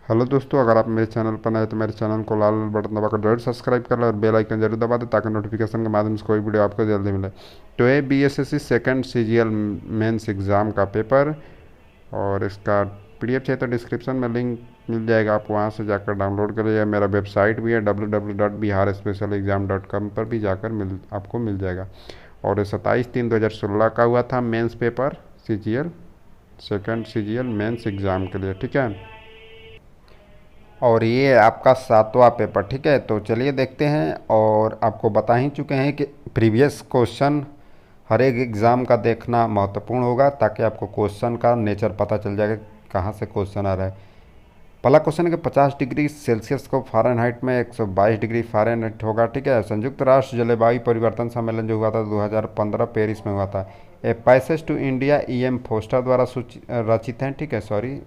Hello दोस्तों, अगर आप मेरे चैनल पर नए तो मेरे चैनल को लाल बटन दबाकर जरूर सब्सक्राइब कर लें और बेल आइकन जरूर दबा दें ताकि नोटिफिकेशन के माध्यम से कोई वीडियो आपको जल्दी मिले। तो ये BSSC second CGL mains exam का पेपर और इसका पीडीएफ चाहिए तो डिस्क्रिप्शन में लिंक मिल जाएगा, आप वहाँ से जाकर डाउनलोड करिए। मेरा वेबसाइट भी है www.biharspecialexam.com पर भी जाकर आपको मिल जाएगा। और ये 27/3/2016 का हुआ था mains paper CGL second CGL mains exam के लिए, ठीक है। और ये आपका 7वां पेपर, ठीक है। तो चलिए देखते हैं। और आपको बता ही चुके हैं कि प्रीवियस क्वेश्चन हर एक एग्ज़ाम का देखना महत्वपूर्ण होगा ताकि आपको क्वेश्चन का नेचर पता चल जाएगा कहाँ से क्वेश्चन आ रहा है। पहला क्वेश्चन है कि 50 डिग्री सेल्सियस को फ़ारेनहाइट में 122 डिग्री फ़ारेनहाइट होगा, ठीक है। संयुक्त राष्ट्र जलवायु परिवर्तन सम्मेलन जो हुआ था 2015 पेरिस में हुआ था, a passage to India EM Forster द्वारा रचित हैं, ठीक है। सॉरी,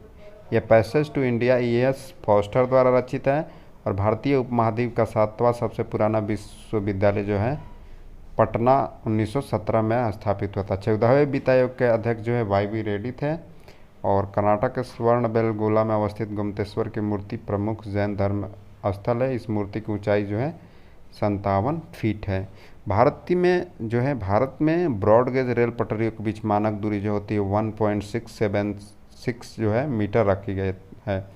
ये passage to India ES Forster द्वारा रचित है। और भारतीय उपमहाद्वीप का 7वां सबसे पुराना विश्वविद्यालय जो है पटना 1917 में स्थापित हुआ था। 14वें वित्त आयोग के अध्यक्ष जो है YV रेड्डी थे। और कर्नाटक के स्वर्ण बेलगोला में अवस्थित गुप्तेश्वर की मूर्ति प्रमुख जैन धर्म स्थल है। इस मूर्ति की ऊंचाई जो है 57 फीट है। भारत में ब्रॉड गेज रेल पटरियों के बीच मानक दूरी जो होती है 1.676 जो है मीटर रखी गई है।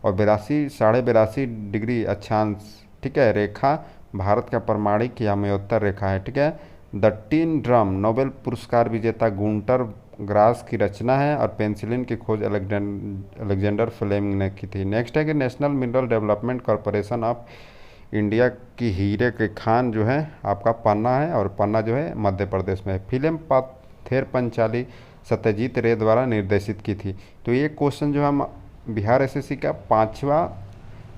और 82.82 डिग्री अक्षांश, ठीक है, रेखा भारत का प्रमाणिक या मयोत्तर रेखा है, ठीक है। द टिन ड्रम नोबेल पुरस्कार विजेता गुंटर ग्रास की रचना है। और पेंसिलिन की खोज अलेक्जेंडर फ्लेमिंग ने की थी। नेक्स्ट है कि national mineral development corporation of India की हीरे के खान जो है आपका पन्ना है। और पन्ना जो है मध्य प्रदेश में है। फिल्म पाथेर पंचाली सत्यजीत रे द्वारा निर्देशित की थी। तो ये क्वेश्चन जो हम बिहार एसएससी का 5वां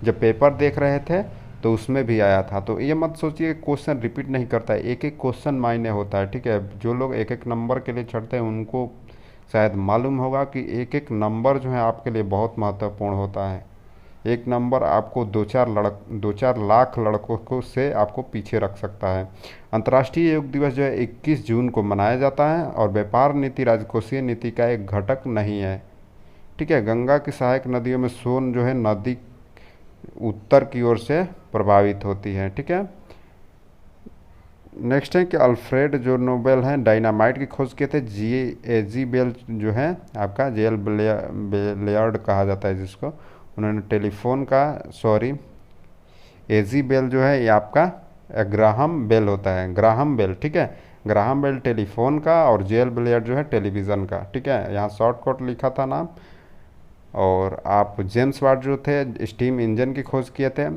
जब पेपर देख रहे थे तो उसमें भी आया था। तो ये मत सोचिए क्वेश्चन रिपीट नहीं करता है, एक एक क्वेश्चन मायने होता है, ठीक है। जो लोग एक एक नंबर के लिए चढ़ते हैं उनको शायद मालूम होगा कि एक एक नंबर जो है आपके लिए बहुत महत्वपूर्ण होता है। एक नंबर आपको दो चार लाख लड़कों को से आपको पीछे रख सकता है। अंतर्राष्ट्रीय योग दिवस जो है 21 जून को मनाया जाता है। और व्यापार नीति राजकोषीय नीति का एक घटक नहीं है, ठीक है। गंगा की सहायक नदियों में सोन जो है नदी उत्तर की ओर से प्रभावित होती है, ठीक है। नेक्स्ट है कि अल्फ्रेड जो नोबेल हैं डायनामाइट की खोज किए थे। G.A.G. बेल जो है आपका जेल बेलियार्ड कहा जाता है जिसको, उन्होंने टेलीफोन का एजी बेल जो है ये आपका ग्राहम बेल होता है, ग्राहम बेल, ठीक है। ग्राहम बेल टेलीफोन का और जेल बिलियर्ड जो है टेलीविज़न का, ठीक है। यहाँ शॉर्टकट लिखा था नाम। और आप जेम्स वाट जो थे स्टीम इंजन की खोज किए थे।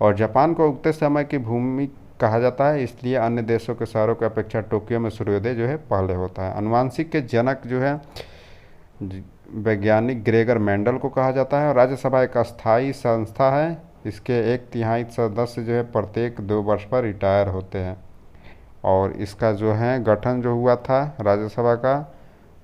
और जापान को उगते समय की भूमि कहा जाता है, इसलिए अन्य देशों के शहरों की अपेक्षा टोक्यो में सूर्योदय जो है पहले होता है। अनुवांशिक के जनक जो है वैज्ञानिक ग्रेगर मेंडल को कहा जाता है। और राज्यसभा एक अस्थायी संस्था है, इसके 1/3 सदस्य जो है प्रत्येक 2 वर्ष पर रिटायर होते हैं। और इसका जो है गठन जो हुआ था राज्यसभा का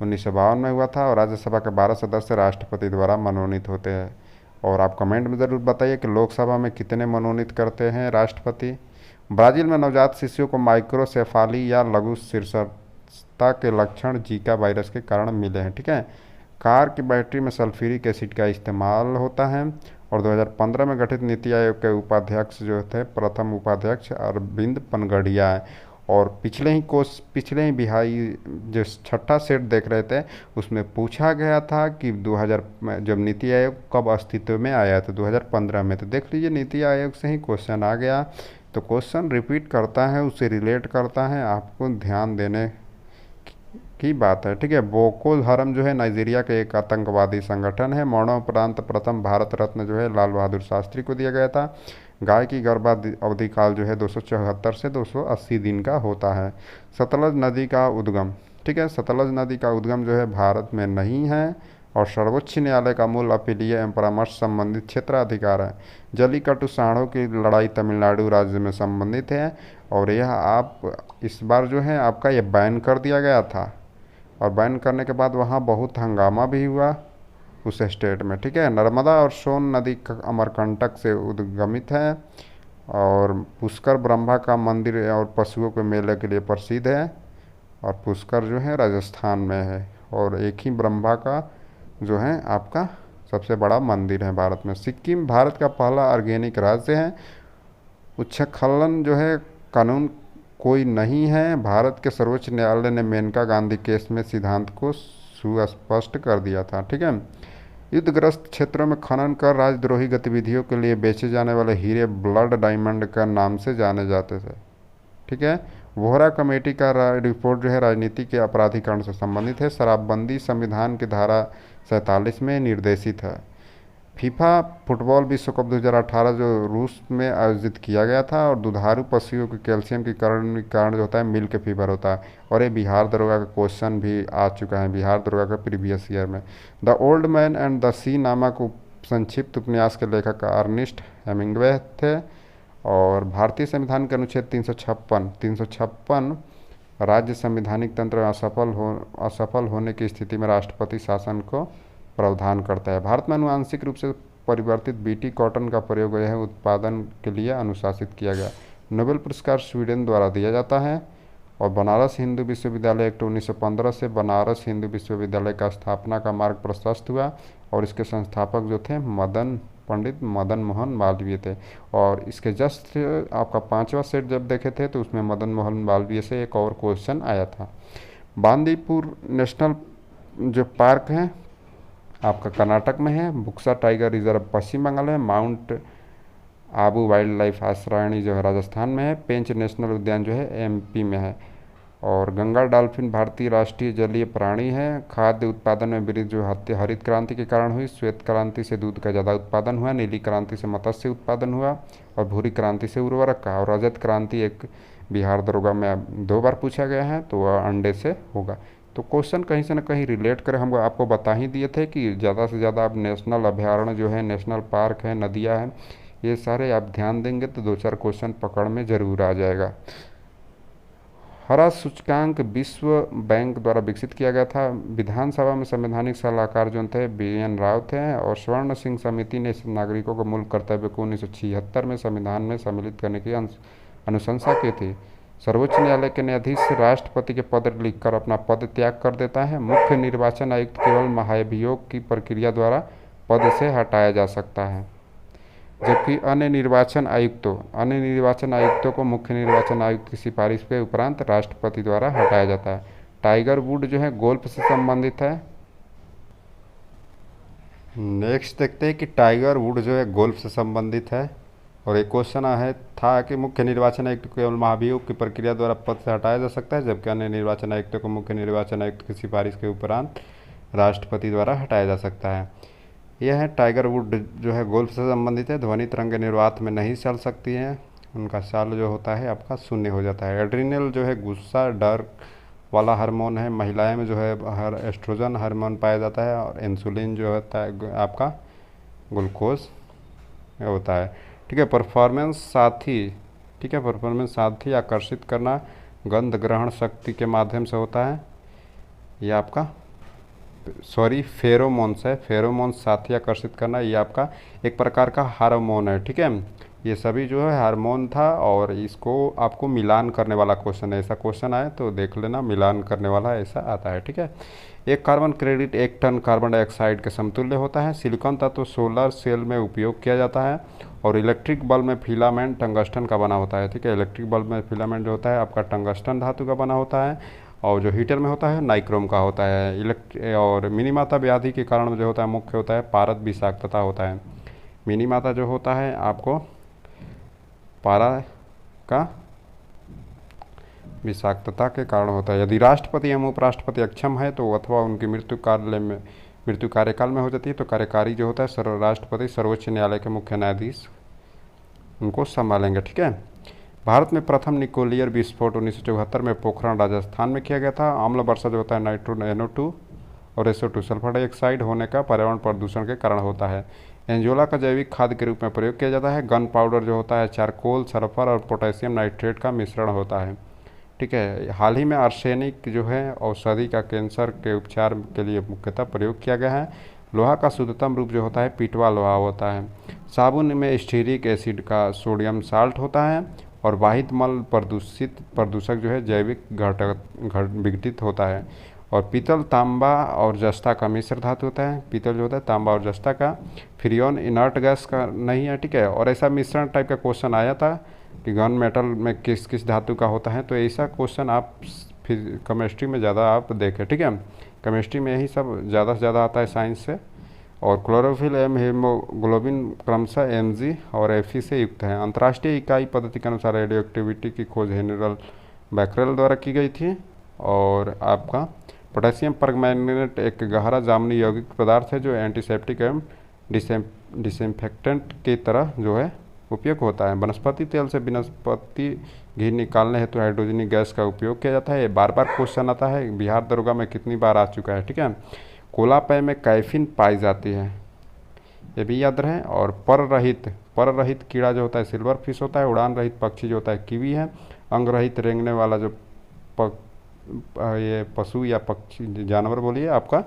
1952 में हुआ था। और राज्यसभा के 12 सदस्य राष्ट्रपति द्वारा मनोनीत होते हैं। और आप कमेंट में ज़रूर बताइए कि लोकसभा में कितने मनोनीत करते हैं राष्ट्रपति। ब्राज़ील में नवजात शिशुओं को माइक्रोसेफाली या लघु शीर्षता के लक्षण जीका वायरस के कारण मिले हैं, ठीक है। कार की बैटरी में सल्फ्यूरिक एसिड का इस्तेमाल होता है। और 2015 में गठित नीति आयोग के उपाध्यक्ष जो थे प्रथम उपाध्यक्ष अरविंद पनगढ़िया है। और पिछले ही बिहारी जो 6ठा सेट देख रहे थे उसमें पूछा गया था कि 2000 जब नीति आयोग कब अस्तित्व में आया था 2015 में। तो देख लीजिए नीति आयोग से ही क्वेश्चन आ गया। तो क्वेश्चन रिपीट करता है, उससे रिलेट करता है, आपको ध्यान देने की बात है, ठीक है। बोको हरम जो है नाइजीरिया के एक आतंकवादी संगठन है। मरणोपरांत प्रथम भारत रत्न जो है लाल बहादुर शास्त्री को दिया गया था। गाय की गर्भावधि काल जो है 274 से 280 दिन का होता है। सतलज नदी का उद्गम, ठीक है। सतलज नदी का उद्गम जो है भारत में नहीं है। और सर्वोच्च न्यायालय का मूल अपीलीय एवं परामर्श संबंधित क्षेत्राधिकार है। जलीकट्टू सांडों की लड़ाई तमिलनाडु राज्य में संबंधित है। और यह आप इस बार जो है आपका यह बैन कर दिया गया था। और बैन करने के बाद वहाँ बहुत हंगामा भी हुआ उस स्टेट में, ठीक है। नर्मदा और सोन नदी अमरकंटक से उद्गमित है। और पुष्कर ब्रह्मा का मंदिर और पशुओं के मेले के लिए प्रसिद्ध है। और पुष्कर जो है राजस्थान में है। और एक ही ब्रह्मा का जो है आपका सबसे बड़ा मंदिर है भारत में। सिक्किम भारत का पहला ऑर्गेनिक राज्य है। उच्छखलन जो है कानून कोई नहीं है। भारत के सर्वोच्च न्यायालय ने मेनका गांधी केस में सिद्धांत को सुस्पष्ट कर दिया था। ठीक है। युद्धग्रस्त क्षेत्रों में खनन कर राजद्रोही गतिविधियों के लिए बेचे जाने वाले हीरे ब्लड डायमंड का नाम से जाने जाते थे। ठीक है। वोहरा कमेटी का रिपोर्ट जो है राजनीति के अपराधीकरण से संबंधित है। शराबबंदी संविधान की धारा 47 में निर्देशित है। फीफा फुटबॉल विश्व कप 2018 जो रूस में आयोजित किया गया था, और दुधारू पशुओं के कैल्शियम के कारण जो होता है मिल्क फीवर होता है। और ये बिहार दरोगा का क्वेश्चन भी आ चुका है, बिहार दरोगा का प्रीवियस ईयर में। The old man and the sea नामक संक्षिप्त उपन्यास के लेखक अर्नेस्ट हेमिंग्वे थे। और भारतीय संविधान के अनुच्छेद 356 राज्य संवैधानिक तंत्र असफल होने की स्थिति में राष्ट्रपति शासन को प्रावधान करता है। भारत में आनुवांशिक रूप से परिवर्तित बीटी कॉटन का प्रयोग यह उत्पादन के लिए अनुशासित किया गया। नोबेल पुरस्कार स्वीडन द्वारा दिया जाता है। और बनारस हिंदू विश्वविद्यालय एक्ट 1915 से बनारस हिंदू विश्वविद्यालय का स्थापना का मार्ग प्रशस्त हुआ। और इसके संस्थापक जो थे पंडित मदन मोहन मालवीय थे। और इसके जस्ट आपका 5वां सेट जब देखे थे तो उसमें मदन मोहन मालवीय से एक और क्वेश्चन आया था। बांदीपुर नेशनल जो पार्क है आपका कर्नाटक में है। बुक्सा टाइगर रिजर्व पश्चिम बंगाल में, माउंट आबू वाइल्ड लाइफ आश्रयणी जो है राजस्थान में है। पेंच नेशनल उद्यान जो है एमपी में है। और गंगा डॉल्फिन भारतीय राष्ट्रीय जलीय प्राणी है। खाद्य उत्पादन में वृद्धि जो हरित क्रांति के कारण हुई। श्वेत क्रांति से दूध का ज़्यादा उत्पादन हुआ। नीली क्रांति से मत्स्य उत्पादन हुआ। और भूरी क्रांति से उर्वरक का। और रजत क्रांति एक बिहार दरोगा में 2 बार पूछा गया है, तो वह अंडे से होगा। तो क्वेश्चन कहीं से ना कहीं रिलेट कर हम आपको बता ही दिए थे कि ज़्यादा से ज़्यादा आप नेशनल अभ्यारण्य जो है, नेशनल पार्क है, नदियाँ हैं, ये सारे आप ध्यान देंगे तो 2-4 क्वेश्चन पकड़ में ज़रूर आ जाएगा। हरा सूचकांक विश्व बैंक द्वारा विकसित किया गया था। विधानसभा में संवैधानिक सलाहकार जो थे BN राव थे। और स्वर्ण सिंह समिति ने नागरिकों को मूल कर्तव्य को 1976 में संविधान में सम्मिलित करने की अनुशंसा की थी। सर्वोच्च न्यायालय के न्यायाधीश राष्ट्रपति के पद लिखकर अपना पद त्याग कर देता है। मुख्य निर्वाचन आयुक्त केवल महाभियोग की प्रक्रिया द्वारा पद से हटाया जा सकता है, जबकि अन्य निर्वाचन आयुक्तों को मुख्य निर्वाचन आयुक्त की सिफारिश के उपरांत राष्ट्रपति द्वारा हटाया जाता है। टाइगर वुड जो है गोल्फ से संबंधित है। नेक्स्ट देखते हैं कि टाइगर वुड जो है गोल्फ से संबंधित है। और एक क्वेश्चन था कि मुख्य निर्वाचन आयुक्त को केवल महाभियोग की प्रक्रिया द्वारा पद से हटाया जा सकता है, जबकि अन्य निर्वाचन आयुक्तों को मुख्य निर्वाचन आयुक्त की सिफारिश के उपरांत राष्ट्रपति द्वारा हटाया जा सकता है। यह है टाइगर वुड जो है गोल्फ से संबंधित है। ध्वनि तरंग निर्वात में नहीं चल सकती हैं। उनका चाल जो होता है आपका शून्य हो जाता है। एड्रिनल जो है गुस्सा डर वाला हार्मोन है। महिलाएं में जो है एस्ट्रोजन हार्मोन पाया जाता है। और इंसुलिन जो होता है आपका ग्लूकोज होता है। ठीक है। परफॉर्मेंस साथी, ठीक है, परफॉर्मेंस साथी आकर्षित करना गंध ग्रहण शक्ति के माध्यम से होता है। ये आपका फेरोमोन्स है। फेरोमोन्स साथी आकर्षित करना ये आपका एक प्रकार का हार्मोन है। ठीक है। ये सभी जो है हार्मोन था। और इसको आपको मिलान करने वाला क्वेश्चन है। ऐसा क्वेश्चन आए तो देख लेना, मिलान करने वाला ऐसा आता है। ठीक है। एक carbon credit 1 ton carbon dioxide के समतुल्य होता है। सिलिकॉन तत्व सोलर सेल में उपयोग किया जाता है। और इलेक्ट्रिक बल्ब में फिलामेंट टंगस्टन का बना होता है। ठीक है। इलेक्ट्रिक बल्ब में फिलामेंट जो होता है आपका टंगस्टन धातु का बना होता है। और जो हीटर में होता है नाइक्रोम का होता है। और मिनीमाता व्याधि के कारण जो होता है मुख्य होता है पारद विषाक्तता होता है। मिनीमाता जो होता है आपको पारा का विषाक्तता के कारण होता है। यदि राष्ट्रपति एवं उपराष्ट्रपति अक्षम है तो अथवा उनकी मृत्यु कार्यकाल में हो जाती है तो कार्यकारी जो होता है राष्ट्रपति सर्वोच्च न्यायालय के मुख्य न्यायाधीश उनको संभालेंगे। ठीक है। भारत में प्रथम न्यूक्लियर विस्फोट 1974 में पोखरण राजस्थान में किया गया था। आम्ल वर्षा जो होता है NO2 और SO2 सल्फर डाइऑक्साइड होने का पर्यावरण प्रदूषण के कारण होता है। एंजोला का जैविक खाद के रूप में प्रयोग किया जाता है। गन पाउडर जो होता है चारकोल सल्फर और पोटेशियम नाइट्रेट का मिश्रण होता है। ठीक है। हाल ही में आर्सेनिक जो है औषधि का कैंसर के उपचार के लिए मुख्यतः प्रयोग किया गया है। लोहा का शुद्धतम रूप जो होता है पिटवा लोहा होता है। साबुन में स्टीरिक एसिड का सोडियम साल्ट होता है। और वाहित मल प्रदूषक जो है जैविक घटक विघटित होता है। और पीतल तांबा और जस्ता का मिश्र धातु होता है। पीतल जो होता है तांबा और जस्ता का। फ्रियोन इनर्ट गैस का नहीं है, ठीक है। और ऐसा मिश्रण टाइप का क्वेश्चन आया था कि गन मेटल में किस किस धातु का होता है, तो ऐसा क्वेश्चन आप फिर केमिस्ट्री में ज़्यादा आप देखें, ठीक है। केमिस्ट्री में यही सब ज़्यादा से ज़्यादा आता है साइंस से। और क्लोरोफिल एवं हीमोग्लोबिन क्रमशः Mg और Fe से युक्त है। अंतर्राष्ट्रीय इकाई पद्धति के अनुसार रेडियो एक्टिविटी की खोज हेनरल बैकरेल द्वारा की गई थी। और आपका पोटेशियम परमैंगनेट एक गहरा जामुनी यौगिक पदार्थ है जो एंटीसेप्टिक एवं डिसइंफेक्टेंट की तरह जो है उपयोग होता है। वनस्पति तेल से वनस्पति घी निकालने हेतु हाइड्रोजनी गैस का उपयोग किया जाता है। ये बार बार क्वेश्चन आता है, बिहार दरोगा में कितनी बार आ चुका है, ठीक है। कोला पेय में कैफीन पाई जाती है, ये भी याद रहे। और पर रहित कीड़ा जो होता है सिल्वर फिश होता है। उड़ान रहित पक्षी जो होता है कीवी है। अंग रहित रेंगने वाला जो ये पशु या पक्षी जानवर बोलिए आपका,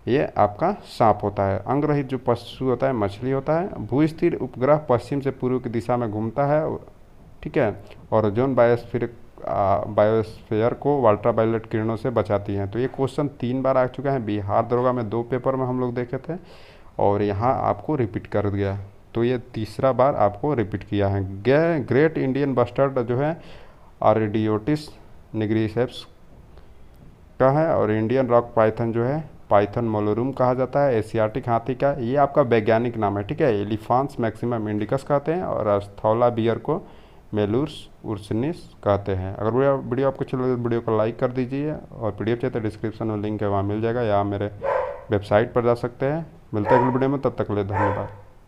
ये आपका सांप होता है। अंग रहित जो पशु होता है मछली होता है। भूस्थिर उपग्रह पश्चिम से पूर्व की दिशा में घूमता है, ठीक है। और ओजोन बायोस्फीयर को अल्ट्रावायलेट किरणों से बचाती हैं। तो ये क्वेश्चन 3 बार आ चुका है। बिहार दरोगा में 2 पेपर में हम लोग देखे थे और यहाँ आपको रिपीट कर दिया, तो ये तीसरा बार आपको रिपीट किया है। ग्रेट इंडियन बस्टर्ड जो है आरिडियोटिस निग्रिसेप्स का है। और इंडियन रॉक पाइथन जो है पाइथन मोलोरुम कहा जाता है। एशियाटिक हाथी का ये आपका वैज्ञानिक नाम है, ठीक है। एलिफांस मैक्सिमम इंडिकस कहते हैं और अस्थौला बियर को मेलूर्स उर्सनिस कहते हैं। अगर वीडियो आपको अच्छी लगे तो वीडियो को लाइक कर दीजिए और पीडीएफ चाहिए तो डिस्क्रिप्शन में लिंक है, वहाँ मिल जाएगा, या मेरे वेबसाइट पर जा सकते हैं। मिलते हैं अगले वीडियो में, तब तक के लिए धन्यवाद।